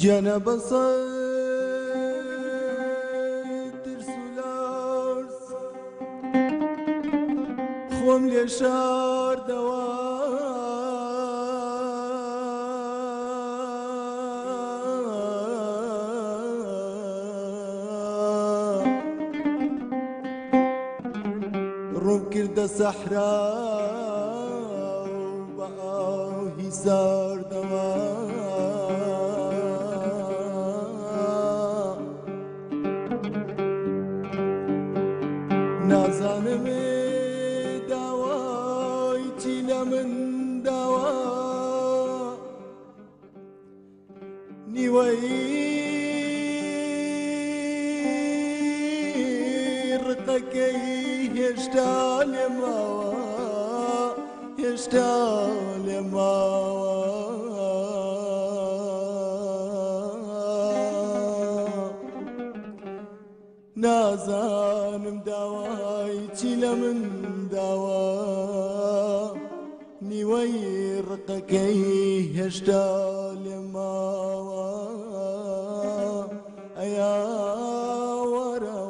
Gene basar ترسولارس خوم لشار دوا روم کرده صحرا و هزار دوا نازانم داوای چی لمن داوا نیوی رقکی هشتا لماوا هشتا لماوا نازانم داوای چی لمن داوا نیوی رقکی هشتا لماوا ایا وروا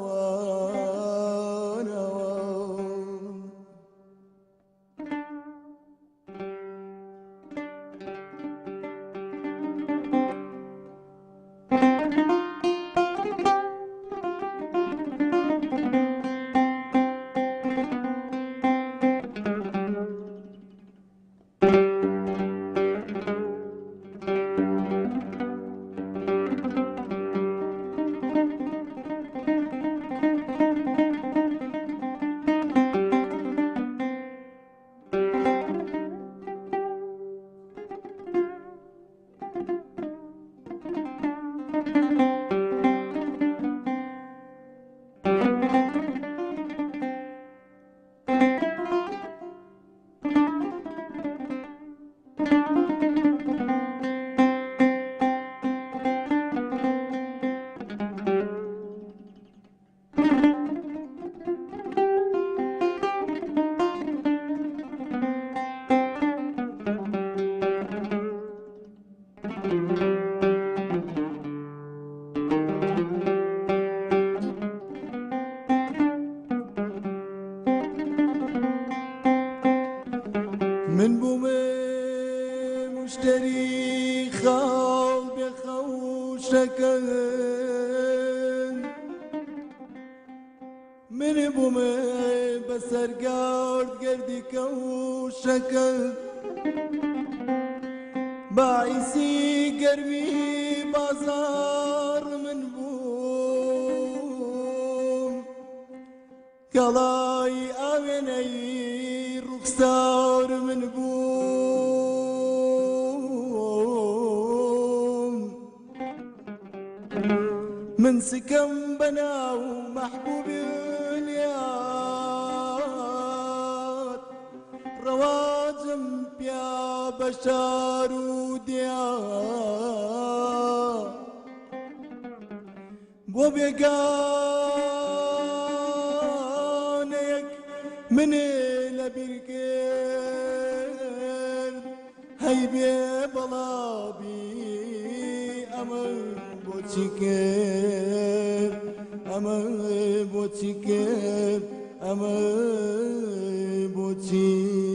من بوم مشتري خال بخوشكن من بوم بسرقارد قردي كوشكن باعثي قربي بازار من بوم قلاي آمني رخصار من بوم من سكن بناو محبوب اليار رواجم بيا بشار وديار بو بيقانيك من لبركين هاي بيه بلابي أمر بوتشكير أمر بوتشكير أمر بوتشكير